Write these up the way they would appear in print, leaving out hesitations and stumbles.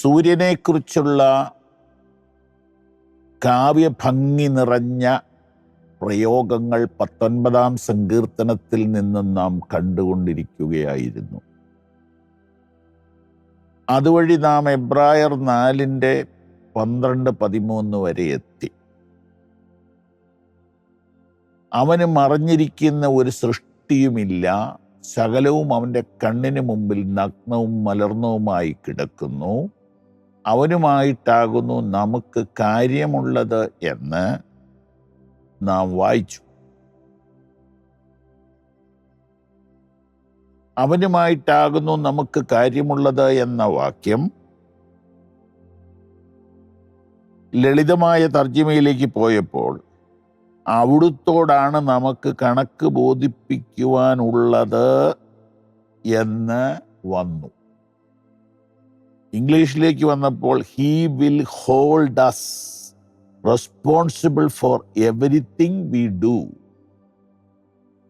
സൂര്യനെക്കുറിച്ചുള്ള കാവ്യഭംഗി നിറഞ്ഞ പ്രയോഗങ്ങൾ 19-ാം സങ്കീർത്തനത്തിൽ നിന്നും നാം കണ്ടുകൊണ്ടിരിക്കുകയായിരുന്നു. അതുവഴി നാം എബ്രായർ 4:12-13 വരെ എത്തി. അവന് മറഞ്ഞിരിക്കുന്ന ഒരു സൃഷ്ടിയുമില്ല, സകലവും അവൻ്റെ കണ്ണിന് മുമ്പിൽ നഗ്നവും മലർന്നവുമായി കിടക്കുന്നു. അവനുമായിട്ടാകുന്നു നമുക്ക് കാര്യമുള്ളത് എന്ന് നാം വായിച്ചു. അവനുമായിട്ടാകുന്നു നമുക്ക് കാര്യമുള്ളത് എന്ന വാക്യം ലളിതമായ തർജ്ജിമയിലേക്ക് പോയപ്പോൾ അവിടുത്തോടാണ് നമുക്ക് കണക്ക് ബോധിപ്പിക്കുവാനുള്ളത് എന്ന് വന്നു. ഇംഗ്ലീഷിലേക്ക് വന്നപ്പോൾ he will hold us responsible for everything we do.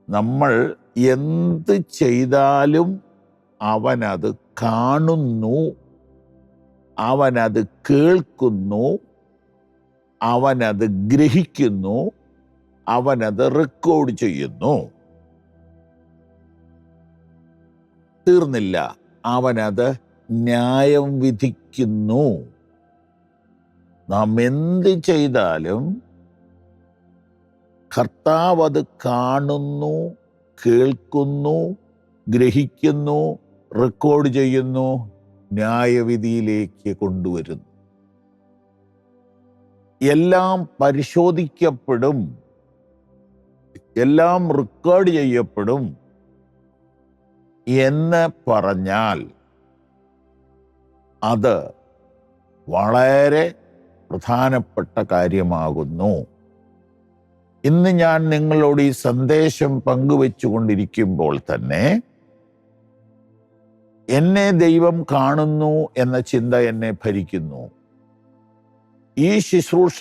നമ്മൾ എന്ത് ചെയ്താലും അവനത് കാണുന്നു, അവനത് കേൾക്കുന്നു, അവനത് ഗ്രഹിക്കുന്നു, അവനത് റെക്കോർഡ് ചെയ്യുന്നു. തീർന്നില്ല, അവനത് ന്യായം വിധിക്കുന്നു. നാം എന്ത് ചെയ്താലും കർത്താവ് അത് കാണുന്നു, കേൾക്കുന്നു, ഗ്രഹിക്കുന്നു, റെക്കോർഡ് ചെയ്യുന്നു, ന്യായവിധിയിലേക്ക് കൊണ്ടുവരുന്നു. എല്ലാം പരിശോധിക്കപ്പെടും, എല്ലാം റെക്കോർഡ് ചെയ്യപ്പെടും എന്ന് പറഞ്ഞാൽ അത് വളരെ പ്രധാനപ്പെട്ട കാര്യമാകുന്നു. ഇന്ന് ഞാൻ നിങ്ങളോട് ഈ സന്ദേശം പങ്കുവെച്ചുകൊണ്ടിരിക്കുമ്പോൾ തന്നെ എന്നെ ദൈവം കാണുന്നു എന്ന ചിന്ത എന്നെ ഭരിക്കുന്നു. ഈ ശുശ്രൂഷ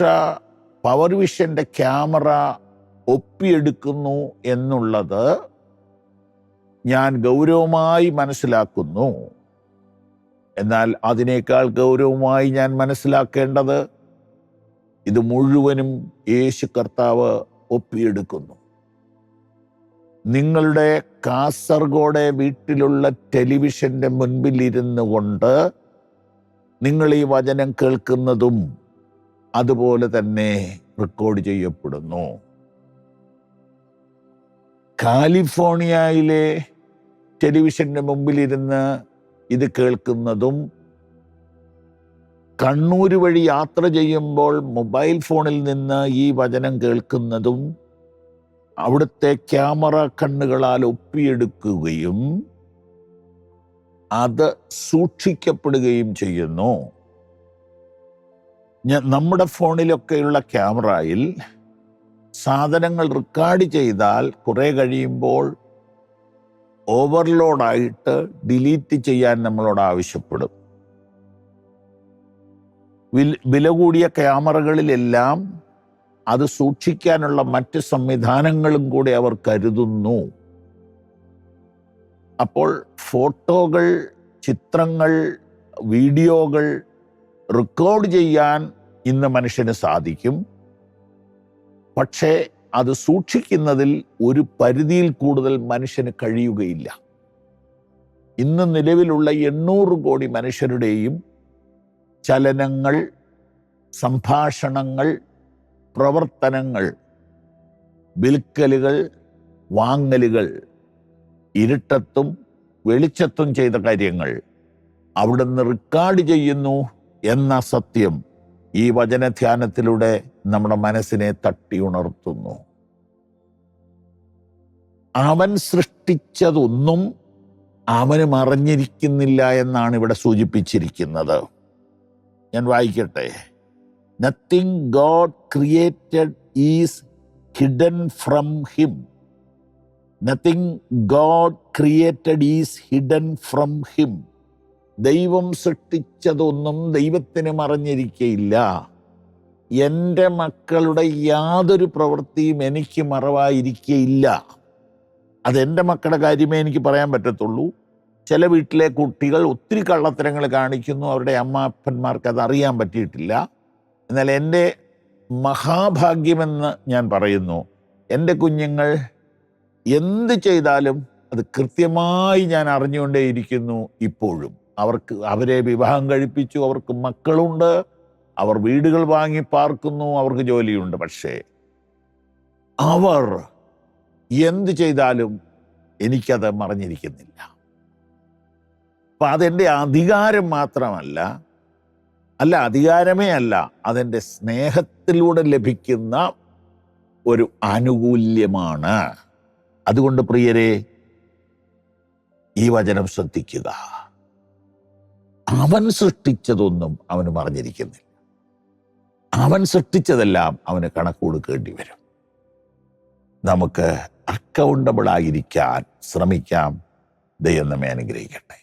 പവർ വിഷന്റെ ക്യാമറ ഒപ്പിയെടുക്കുന്നു എന്നുള്ളത് ഞാൻ ഗൗരവമായി മനസ്സിലാക്കുന്നു. എന്നാൽ അതിനേക്കാൾ ഗൗരവമായി ഞാൻ മനസ്സിലാക്കേണ്ടത് ഇത് മുഴുവനും യേശു കർത്താവ് ഒപ്പിയെടുക്കുന്നു. നിങ്ങളുടെ കാസർഗോഡ് വീട്ടിലുള്ള ടെലിവിഷന്റെ മുൻപിൽ ഇരുന്നു കൊണ്ട് നിങ്ങൾ ഈ വചനം കേൾക്കുന്നതും അതുപോലെ തന്നെ റെക്കോർഡ് ചെയ്യപ്പെടുന്നു. കാലിഫോർണിയയിലെ ടെലിവിഷന്റെ മുമ്പിലിരുന്ന് ഇത് കേൾക്കുന്നതും, കണ്ണൂർ വഴി യാത്ര ചെയ്യുമ്പോൾ മൊബൈൽ ഫോണിൽ നിന്ന് ഈ വചനം കേൾക്കുന്നതും അവിടുത്തെ ക്യാമറ കണ്ണുകളാൽ ഒപ്പിയെടുക്കുകയും അത് സൂക്ഷിക്കപ്പെടുകയും ചെയ്യുന്നു. നമ്മുടെ ഫോണിലൊക്കെയുള്ള ക്യാമറയിൽ സാധനങ്ങൾ റെക്കോർഡ് ചെയ്താൽ കുറെ കഴിയുമ്പോൾ ഓവർലോഡായിട്ട് ഡിലീറ്റ് ചെയ്യാൻ നമ്മളോട് ആവശ്യപ്പെടും. വില കൂടിയ ക്യാമറകളിലെല്ലാം അത് സൂക്ഷിക്കാനുള്ള മറ്റ് സംവിധാനങ്ങളും കൂടി അവർ കരുതുന്നു. അപ്പോൾ ഫോട്ടോകൾ, ചിത്രങ്ങൾ, വീഡിയോകൾ റെക്കോർഡ് ചെയ്യാൻ ഇന്ന് മനുഷ്യന് സാധിക്കും. പക്ഷേ അത് സൂക്ഷിക്കുന്നതിൽ ഒരു പരിധിയിൽ കൂടുതൽ മനുഷ്യന് കഴിയുകയില്ല. ഇന്ന് നിലവിലുള്ള 800 കോടി മനുഷ്യരുടെയും ചലനങ്ങൾ, സംഭാഷണങ്ങൾ, പ്രവർത്തനങ്ങൾ, വിൽക്കലുകൾ, വാങ്ങലുകൾ, ഇരുട്ടത്തും വെളിച്ചത്തും ചെയ്ത കാര്യങ്ങൾ അവിടുന്ന് റെക്കോർഡ് ചെയ്യുന്നു എന്ന സത്യം ഈ വചനധ്യാനത്തിലൂടെ നമ്മുടെ മനസ്സിനെ തട്ടി ഉണർത്തുന്നു. അവൻ സൃഷ്ടിച്ചതൊന്നും അവന് മറഞ്ഞിരിക്കുന്നില്ല എന്നാണ് ഇവിടെ സൂചിപ്പിച്ചിരിക്കുന്നത്. ഞാൻ വായിക്കട്ടെ. Nothing God created is hidden from him. Nothing God created is hidden from him. ദൈവം സൃഷ്ടിച്ചതൊന്നും ദൈവത്തിന് മറഞ്ഞിരിക്കയില്ല. എൻ്റെ മക്കളുടെ യാതൊരു പ്രവൃത്തിയും എനിക്ക് മറവായിരിക്കയില്ല. അതെൻ്റെ മക്കളുടെ കാര്യമേ എനിക്ക് പറയാൻ പറ്റത്തുള്ളൂ. ചില വീട്ടിലെ കുട്ടികൾ ഒത്തിരി കള്ളത്തരങ്ങൾ കാണിക്കുന്നു. അവരുടെ അപ്പന്മാർക്ക് അത് അറിയാൻ പറ്റിയിട്ടില്ല. എന്നാൽ എൻ്റെ മഹാഭാഗ്യമെന്ന് ഞാൻ പറയുന്നു, എൻ്റെ കുഞ്ഞുങ്ങൾ എന്ത് ചെയ്താലും അത് കൃത്യമായി ഞാൻ അറിഞ്ഞുകൊണ്ടേയിരിക്കുന്നു. ഇപ്പോഴും അവരെ വിവാഹം കഴിപ്പിച്ചു, അവർക്ക് മക്കളുണ്ട്, അവർ വീടുകൾ വാങ്ങി പാർക്കുന്നു, അവർക്ക് ജോലിയുണ്ട്. പക്ഷേ അവർ എന്ത് ചെയ്താലും എനിക്കത് മറഞ്ഞിരിക്കുന്നില്ല. അപ്പം അതെൻ്റെ അധികാരം മാത്രമല്ല, അധികാരമേ അല്ല, അതെൻ്റെ സ്നേഹത്തിലൂടെ ലഭിക്കുന്ന ഒരു ആനുകൂല്യമാണ്. അതുകൊണ്ട് പ്രിയരെ, ഈ വചനം ശ്രദ്ധിക്കുക. അവൻ സൃഷ്ടിച്ചതൊന്നും അവന് മറഞ്ഞിരിക്കുന്നില്ല. അവൻ സൃഷ്ടിച്ചതെല്ലാം അവന് കണക്ക് കൊടുക്കേണ്ടി വരും. നമുക്ക് അക്കൗണ്ടബിൾ ആയിരിക്കാൻ ശ്രമിക്കാം. ദൈവം നമ്മെ അനുഗ്രഹിക്കട്ടെ.